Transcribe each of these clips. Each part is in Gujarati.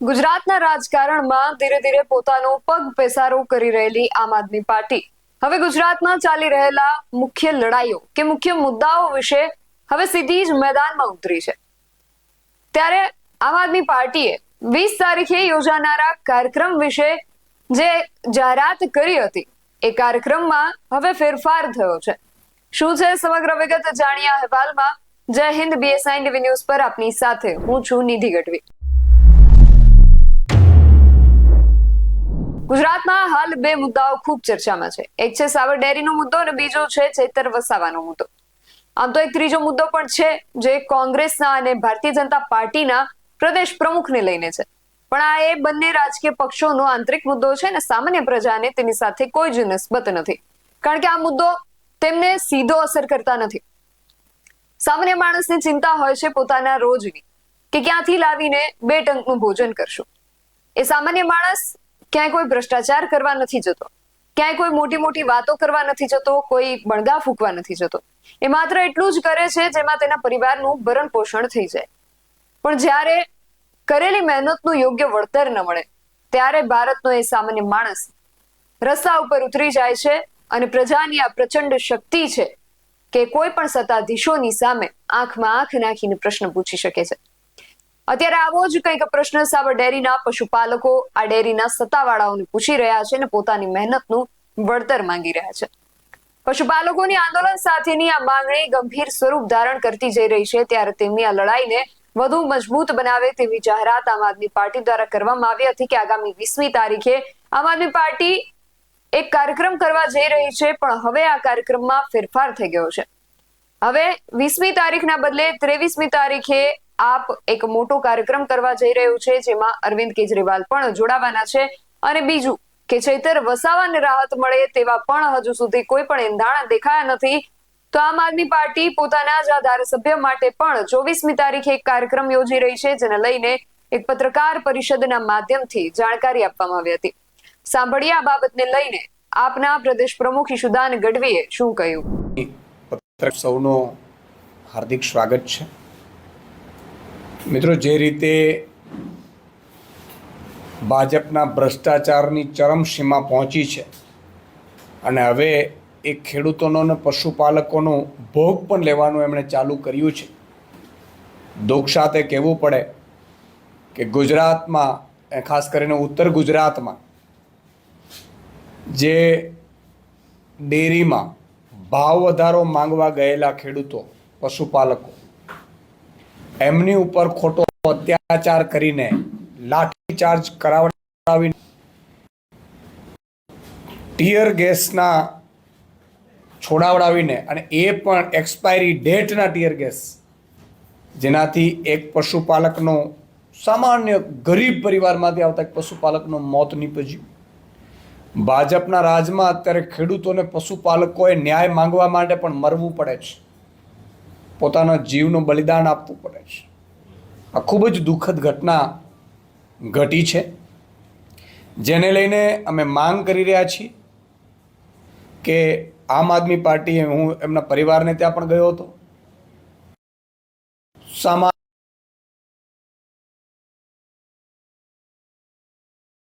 ગુજરાતના રાજકારણમાં ધીરે ધીરે પોતાનો પગ પેસારો કરી રહેલી આમ આદમી પાર્ટી હવે ગુજરાતમાં ચાલી રહેલા મુખ્ય લડાઈઓ કે મુખ્ય મુદ્દાઓ વિશે હવે સીધી જ મેદાનમાં ઉતરી છે। ત્યારે આમ આદમી પાર્ટીએ 20 તારીખે યોજાનારા કાર્યક્રમ વિશે જે જાહેરાત કરી હતી એ કાર્યક્રમમાં હવે ફેરફાર થયો છે। શું છે સમગ્ર વિગત જાણીએ આ અહેવાલમાં। જય હિન્દ, BSI ટીવી ન્યૂઝ પર આપની સાથે હું છું નિધિ ગઢવી। ગુજરાતમાં હાલ બે મુદ્દાઓ ખૂબ ચર્ચામાં છે। એક છે સાબર ડેરીનો મુદ્દો અને બીજો છે ચૈતર વસાવાનો મુદ્દો। આમ તો એક ત્રીજો મુદ્દો પણ છે જે કોંગ્રેસના અને ભારતીય જનતા પાર્ટીના પ્રદેશ પ્રમુખને લઈને છે, પણ આ એ બંને રાજકીય પક્ષોનો આંતરિક મુદ્દો છે અને સામાન્ય પ્રજાને તેની સાથે કોઈ જ નિસ્બત નથી, કારણ કે આ મુદ્દો તેમને સીધો અસર કરતા નથી। સામાન્ય માણસની ચિંતા હોય છે પોતાના રોજની, કે ક્યાંથી લાવીને બે ટંકનું ભોજન કરશું। એ સામાન્ય માણસ ક્યાંય કોઈ ભ્રષ્ટાચાર કરવા નથી જતો, ક્યાંય કોઈ મોટી મોટી વાતો કરવા નથી જતો, કોઈ બણગા ફૂંકવા નથી જતો। એ માત્ર એટલું જ કરે છે જેમાં તેના પરિવારનું ભરણ પોષણ થઈ જાય। પણ જ્યારે કરેલી મહેનતનું યોગ્ય વળતર ન મળે ત્યારે ભારતનો એ સામાન્ય માણસ રસ્તા ઉપર ઉતરી જાય છે અને પ્રજાની આ પ્રચંડ શક્તિ છે કે કોઈ પણ સત્તાધીશોની સામે આંખમાં આંખ નાખીને પ્રશ્ન પૂછી શકે છે। અત્યારે આવો જ કંઈક પ્રશ્ન સાબર ડેરીના પશુપાલકો આ ડેરીના સત્તાવાળાઓને પૂછી રહ્યા છે અને પોતાની મહેનતનું વળતર માંગી રહ્યા છે। પશુપાલકોની આંદોલન સાથેની આ માંગણી ગંભીર સ્વરૂપ ધારણ કરતી જઈ રહી છે, ત્યારે તેમની આ લડાઈને વધુ મજબૂત બનાવે તેવી જાહેરાત આમ આદમી પાર્ટી દ્વારા કરવામાં આવી હતી કે આગામી 20મી તારીખે આમ આદમી પાર્ટી એક કાર્યક્રમ કરવા જઈ રહી છે, પણ હવે આ કાર્યક્રમમાં ફેરફાર થઈ ગયો છે। હવે 20મી તારીખના બદલે 23મી તારીખે આપ એક મોટો કાર્યક્રમ કરવા જઈ રહ્યું છે, જેમાં અરવિંદ કેજરીવાલ પણ જોડાવાના છે અને બીજું કે ચૈતર વસાવાને રાહત મળે તેવા પણ હજુ સુધી કોઈ પણ એંધાણા દેખાયા નથી। તો આમ આદમી પાર્ટી પોતાના જ આ ધારાસભ્ય માટે પણ 24મી તારીખે એક કાર્યક્રમ યોજી રહી છે, જેને લઈને એક પત્રકાર પરિષદના માધ્યમથી જાણકારી આપવામાં આવી હતી। સાંભળીએ આ બાબતને લઈને આપના પ્રદેશ પ્રમુખ ઈશુદાન ગઢવીએ શું કહ્યું। સૌનો હાર્દિક સ્વાગત છે। મિત્રો, જે રીતે ભાજપના ભ્રષ્ટાચારની ચરમસીમા પહોંચી છે અને હવે એ ખેડૂતોનો અને પશુપાલકોનો ભોગ પણ લેવાનું એમણે ચાલુ કર્યું છે। દુઃખ સાથે કહેવું પડે કે ગુજરાતમાં, ખાસ કરીને ઉત્તર ગુજરાતમાં, જે ડેરીમાં ભાવ વધારો માંગવા ગયેલા ખેડૂતો, પશુપાલકો, એમની ઉપર ખોટો અત્યાચાર કરીને લાઠીચાર્જ કરાવડાવી ટીયર ગેસના છોડાવડાવીને, અને એ પણ એક્સપાયરી ડેટના ટીયર ગેસ, જેનાથી એક પશુપાલકનો, સામાન્ય ગરીબ પરિવારમાંથી આવતા એક પશુપાલકનું મોત નીપજ્યું। ભાજપના રાજમાં અત્યારે ખેડૂતોને, પશુપાલકોએ ન્યાય માંગવા માટે પણ મરવું પડે છે, પોતાના જીવનું બલિદાન આપવું પડે છે। આ ખૂબ જ દુઃખદ ઘટના ઘટી છે, જેને લઈને અમે માંગ કરી રહ્યા છીએ કે આમ આદમી પાર્ટીએ, હું એમના પરિવારને ત્યાં પણ ગયો હતો,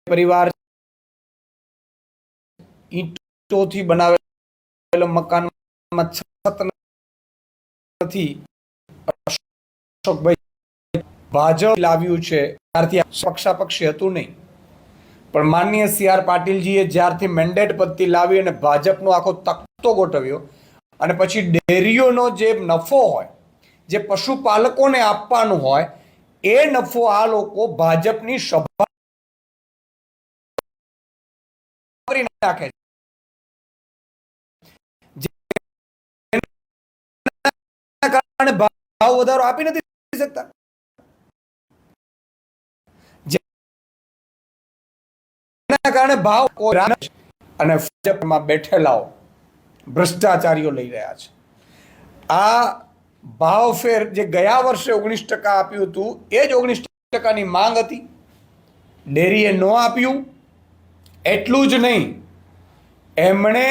પરિવાર ઈંટોથી બનાવેલો મકાનમાં છત નથી, અશોકભાઈ ભાજપ લાવ્યું છે ત્યારથી પક્ષાપક્ષી હતું નહીં, પણ માનનીય CR પાટીલજીએ જ્યારથી મેન્ડેટ પદ્ધતિ લાવી અને ભાજપનો આખો તખ્તો ગોઠવ્યો, અને પછી ડેરીઓનો જે નફો હોય, જે પશુપાલકોને આપવાનું હોય, એ નફો આ લોકો ભાજપની સભા કરી નાખે છે, જેના કારણે ભાવ વધારો આપી નથી શકતા, જેના કારણે ભાવ અને ભાજપમાં બેઠેલાઓ ભ્રષ્ટાચારીઓ લઈ રહ્યા છે। આ ભાવ ફેર જે ગયા વર્ષે 19% આપ્યું હતું, એ જ 19%ની માંગ હતી, ડેરીએ ન આપ્યું। એટલું જ નહીં, એમણે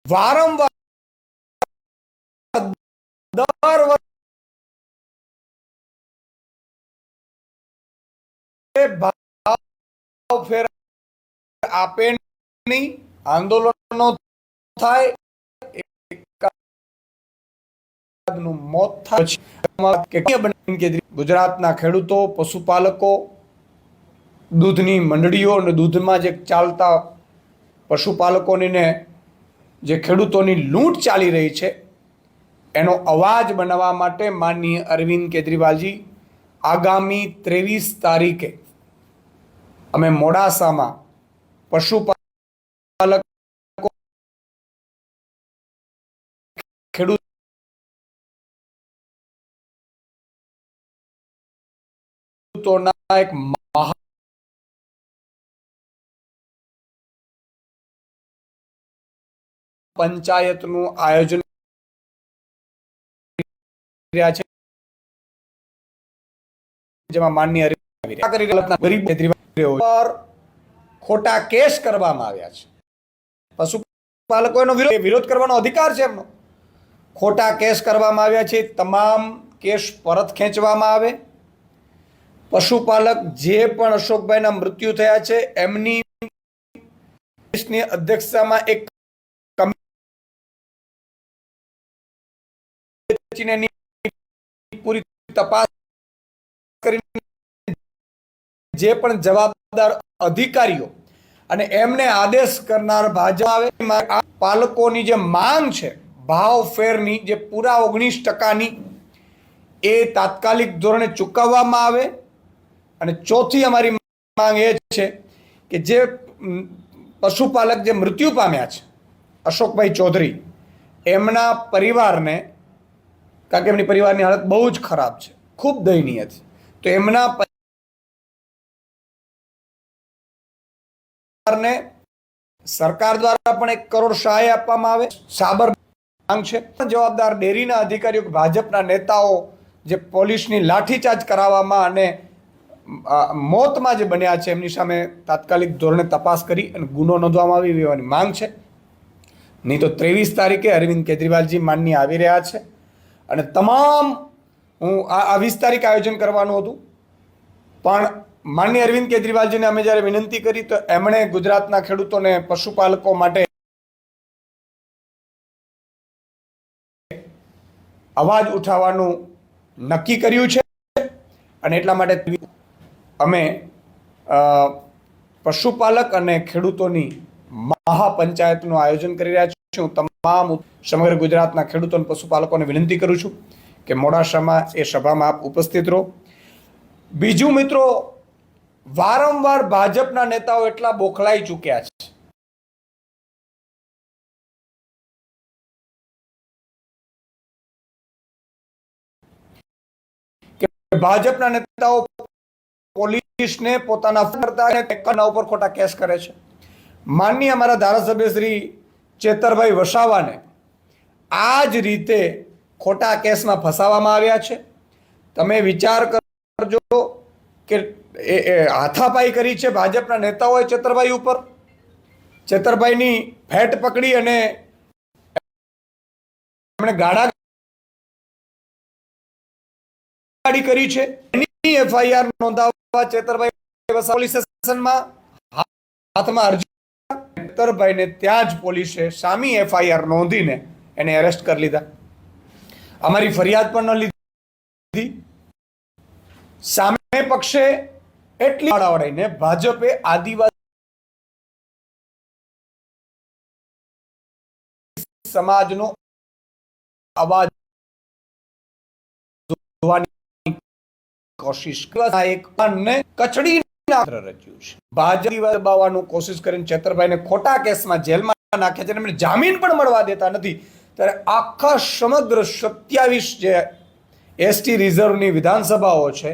વારંવાર દર ભાવ ફેર આપે નહીં, આંદોલનો થાય, એકાદનું મોત થાય, ગુજરાતના ખેડૂતો, પશુપાલકો, દૂધની મંડળીઓ અને દૂધમાં જે ચાલતા પશુપાલકોની ને જે ખેડૂતોની લૂંટ ચાલી રહી છે એનો અવાજ બનાવવા માટે માનનીય અરવિંદ કેજરીવાલજી આગામી 23 તારીખે અમે મોડાસામાં પશુપાલક ખેડૂતોના એક પંચાયતનું આયોજન રહ્યા છે, જેમાં માનનીય ગરીબ પર ખોટા કેસ કરવામાં આવ્યા છે. પશુપાલકોનો વિરોધ કરવાનો અધિકાર છે એમનો. ખોટા કેસ કરવામાં આવ્યા છે, તમામ કેસ પરત ખેંચવામાં આવે. પશુપાલક જે પણ અશોકભાઈના મૃત્યુ થયા છે એમની અધ્યક્ષતામાં એક પૂરી તપાસ કરીને જે પણ જવાબદાર અધિકારીઓ અને એમને આદેશ કરનાર ભાજપ આવે. પાલકોની જે માંગ છે ભાવ ફેરની, જે પૂરા 19%ની, એ તાત્કાલિક ધોરણે ચૂકવવામાં આવે. અને ચોથી અમારી માંગ એ છે કે જે પશુપાલક જે મૃત્યુ પામ્યા છે અશોકભાઈ ચૌધરી, એમના પરિવારને, કારણ કે એમની પરિવારની હાલત બહુ જ ખરાબ છે, ખૂબ દયનીય છે, તો એમના પરિવારને સરકાર દ્વારા પણ 1 કરોડ સહાય આપવામાં આવે. સાબર માંગ છે. જવાબદાર ડેરીના અધિકારીઓ, ભાજપના નેતાઓ જે પોલીસની લાઠીચાર્જ કરાવવામાં અને મોતમાં જે બન્યા છે એમની સામે તાત્કાલિક ધોરણે તપાસ કરી અને ગુનો નોંધવામાં આવે એવી માંગ છે. નહીં તો 23 તારીખે અરવિંદ કેજરીવાલજી માનનીય આવી રહ્યા છે અને તમામ, હું આ 20 તારીખે આયોજન કરવાનું હતું, પણ માનનીય અરવિંદ કેજરીવાલજીને અમે જ્યારે વિનંતી કરી તો એમણે ગુજરાતના ખેડૂતોને, પશુપાલકો માટે અવાજ ઉઠાવવાનું નક્કી કર્યું છે. અને એટલા માટે અમે પશુપાલક અને ખેડૂતોની મહાપંચાયતનું આયોજન કરી રહ્યા છીએ. હું તમામ સમગ્ર ગુજરાતના ખેડૂતો અને પશુપાલકોને વિનંતી કરું છું કે મોડાસામાં એ સભામાં આપ ઉપસ્થિત રહો. બીજું મિત્રો, વારંવાર ભાજપના નેતાઓ એટલા બોખલાઈ ચૂક્યા છે કે ભાજપના નેતાઓ પોલીસને પોતાના ઉપર ખોટા કેસ કરે છે. માનનીય અમારા ધારાસભ્ય શ્રી ચેતરભાઈ વસાવાને આ જ રીતે ખોટા કેસમાં ફસાવવામાં આવ્યા છે. તમે વિચાર કરજો કે હાથાપાઈ કરી છે ભાજપના નેતાઓએ ચેતરભાઈ ઉપર. ચેતરભાઈની ફેટ પકડી અને એમણે ગાડી કરી છે. એની એફઆઈઆર નોંધાવવા ચેતરભાઈ પોલીસ સ્ટેશનમાં હાથમાં અરજી, ચેતરભાઈને ત્યાં જ પોલીસે સામી એફઆઈઆર નોંધીને એને એરેસ્ટ કરી લીધા. અમારી ફરિયાદ પણ ન લીધી. સામે પક્ષે એટલી વાળાને ભાજપે આદિવાસી સમાજનો અવાજ જોવાની કોશિશ કચડી રચ્યું છે. ભાજપ દબાવવાનું કોશિશ કરીને ચેતરભાઈને ખોટા કેસમાં જેલમાં નાખ્યા છે. એમને જામીન પણ મળવા દેતા નથી. ત્યારે આખા સમગ્ર 27 જે એસટી રિઝર્વની વિધાનસભાઓ છે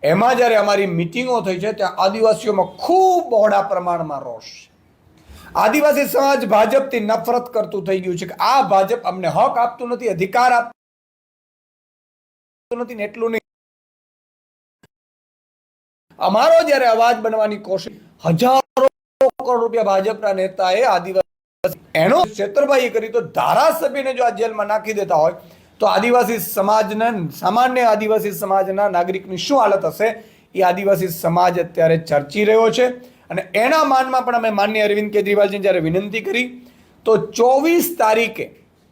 એમાં જ્યારે અમારી મિટિંગો થઈ છે ત્યાં આદિવાસીઓમાં ખૂબ બહોળા પ્રમાણમાં રોષ છે. આદિવાસી સમાજ ભાજપથી નફરત કરતું થઈ ગયું છે કે આ ભાજપ અમને હક આપતું નથી, અધિકાર આપતું નથી. ને એટલું નહીં, અમારો જ્યારે અવાજ બનવાની કોશિશ, હજારો કરોડ રૂપિયા ભાજપના નેતાએ આદિવાસી એનો ચેતરભાઈએ કરી, તો ધારાસભ્યને જો આ જેલમાં નાખી દેતા હોય તો આદિવાસી સમાજના, સામાન્ય આદિવાસી સમાજના નાગરિકની શું હાલત હશે એ આદિવાસી સમાજ અત્યારે ચર્ચી રહ્યો છે. અને એના માનમાં પણ અમે માનનીય અરવિંદ કેજરીવાલજી જ્યારે વિનંતી કરી તો 24 તારીખે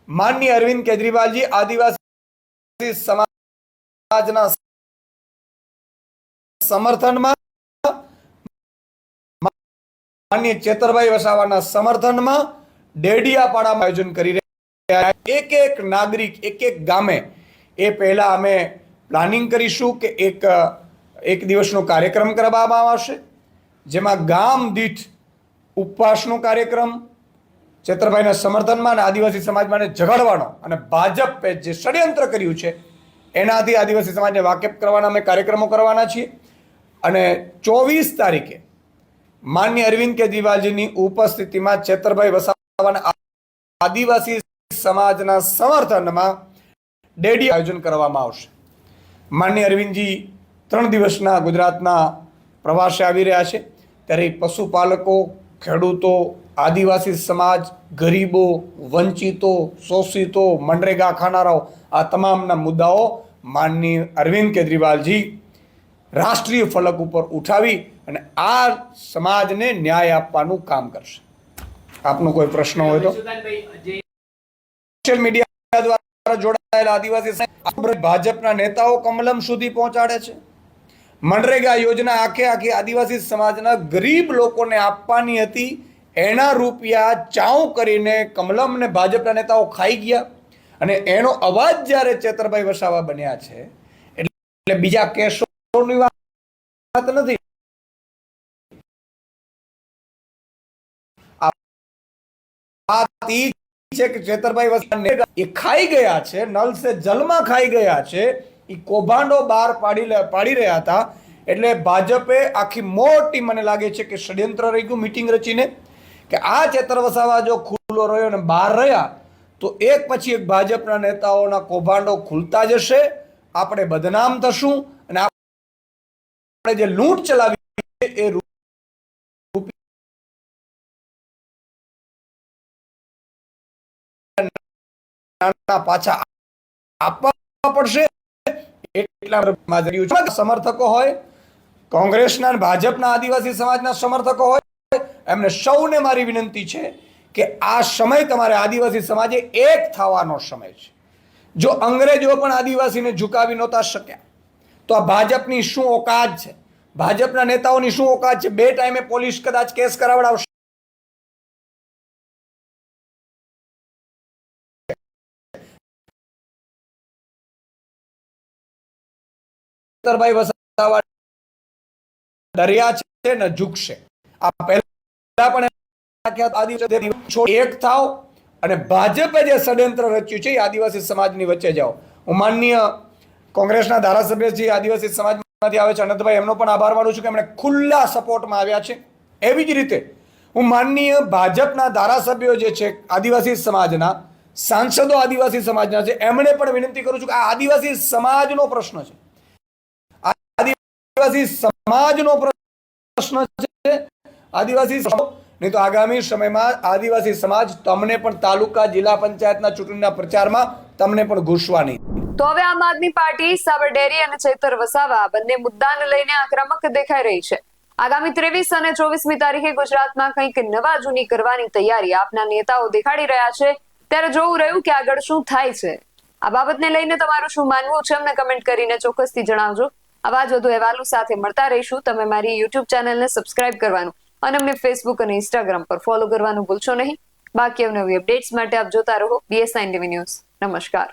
માનનીય અરવિંદ કેજરીવાલજી આદિવાસી સમાજના સમર્થનમાં, માનનીય ચેતરભાઈ વસાવાના સમર્થનમાં ડેડિયાપાડામાં આયોજન કરી રહ્યા. એક નાગરિક એક ગામે એ પહેલા અમે પ્લાનિંગ કરીશું કે એક દિવસનો કાર્યક્રમ કરવામાં આવશે, જેમાં ગામ દીઠ ઉપવાસનો કાર્યક્રમ ચેતરભાઈના સમર્થનમાં અને આદિવાસી સમાજમાં જગાડવાનો, અને ભાજપે જે ષડયંત્ર કર્યું છે એનાથી આદિવાસી સમાજને વાકેફ કરવાના અમે કાર્યક્રમો કરવાના છીએ. અને 24 તારીખે માનનીય અરવિંદ કેજરીવાલજીની ઉપસ્થિતિમાં ચેતરભાઈ વસાવાના આદિવાસી સમાજના સમર્થનમાં ડેડી આયોજન કરવામાં આવશે. માનનીય અરવિંદજી 3 દિવસના ગુજરાતના પ્રવાસે આવી રહ્યા છે, ત્યારે પશુપાલકો, ખેડૂતો, આદિવાસી સમાજ, ગરીબો, વંચિતો, શોષિતો, મનરેગા ખાનારાઓ, આ તમામના મુદ્દાઓ માનનીય અરવિંદ કેજરીવાલજી રાષ્ટ્રીય ફલક ઉપર ઉઠાવી અને આ સમાજને ન્યાય આપવાનું કામ કરશે. આપનો કોઈ પ્રશ્ન હોય તો સોશિયલ મીડિયા દ્વારા જોડાયેલા આદિવાસી ભાજપના નેતાઓ કમલમ સુધી પહોંચાડે છે. મનરેગા યોજના આખી આદિવાસી સમાજના ગરીબ લોકોને આપવાની હતી, એના રૂપિયા ચાઉ કરીને કમલમ ને ભાજપના નેતાઓ ખાઈ ગયા. અને એનો અવાજ જ્યારે ચેતરભાઈ વસાવા બન્યા છે એટલે બીજા કેસોની વાત નથી. વાત ઈ છે કે ચેતરભાઈ વસાવા એ ખાઈ ગયા છે, નલ સે જલમાં ખાઈ ગયા છે, એ કૌભાંડો બહાર પાડી રહ્યા હતા. એટલે ભાજપે આખી મોટી, મને લાગે છે કે ષડયંત્ર રહી ગયું મીટિંગ રચીને, કે આ ચેતર વસાવા જો ખુલ્લો રહ્યો અને બહાર રહ્યા તો એક પછી એક ભાજપના નેતાઓના કૌભાંડો ખુલતા જશે, આપણે બદનામ થશું અને આપણે જે લૂંટ ચલાવી એ પાછા આપવા પડશે. એટલા સમર્થકો હોય, કોંગ્રેસના અને ભાજપના આદિવાસી સમાજના સમર્થકો હોય, એમને સૌને મારી વિનંતી છે કે આ સમય તમારે આદિવાસી સમાજે એક થવાનો સમય છે. જો અંગ્રેજો પણ આદિવાસીને ઝુકાવી નહોતા શક્યા તો આ ભાજપની શું ઓકાત છે, ભાજપના નેતાઓની શું ઓકાત છે? 2 ટાઈમે પોલીસ કદાચ કેસ કરાવડાવશે. ચેતરભાઈ વસાવા ડર્યા છે ને ઝૂકશે. આ પહેલા પણ એક થાવ અને ભાજપે જે ષડયંત્ર રચ્યું છે એ આદિવાસી સમાજની વચ્ચે જાઓ. હું માનનીય કોંગ્રેસના ધારાસભ્ય જે આદિવાસી સમાજમાંથી આવે છે અનંતભાઈ, એમનો પણ આભાર માનું છું કે એમણે ખુલ્લા સપોર્ટમાં આવ્યા છે. એવી જ રીતે હું માનનીય ભાજપના ધારાસભ્યો જે છે આદિવાસી સમાજના, સાંસદો આદિવાસી સમાજના છે, એમણે પણ વિનંતી કરું છું કે આ આદિવાસી સમાજનો પ્રશ્ન છે, આદિવાસી સમાજનો પ્રશ્ન છે. આદિવાસી નહીં તો આગામી સમયમાં આદિવાસી સમાજ તમને પણ તાલુકા, જિલ્લા પંચાયતના ચૂંટણીના પ્રચારમાં તમને પણ ઘૂસવા નહીં. તો હવે આમ આદમી પાર્ટી સાબર ડેરી અને ચેતર વસાવા બંને મુદ્દાને લઈને આક્રમક દેખાઈ રહી છે. આગામી 23 અને 24મી તારીખે ગુજરાતમાં કંઈક નવા જૂની કરવાની તૈયારી આપના નેતાઓ દેખાડી રહ્યા છે. ત્યારે જોવું રહ્યું કે આગળ શું થાય છે. આ બાબતને લઈને તમારું શું માનવું છે અમને કમેન્ટ કરીને ચોક્કસથી જણાવજો. આવા જ વધુ અહેવાલો સાથે મળતા રહીશું. તમે મારી YouTube ચેનલને સબસ્ક્રાઇબ કરવાનું અને અમને Facebook અને Instagram પર ફોલો કરવાનું ભૂલશો નહીં. બાકી અવનવી અપડેટ્સ માટે આપ જોતા રહો BS9 TV ન્યૂઝ. નમસ્કાર.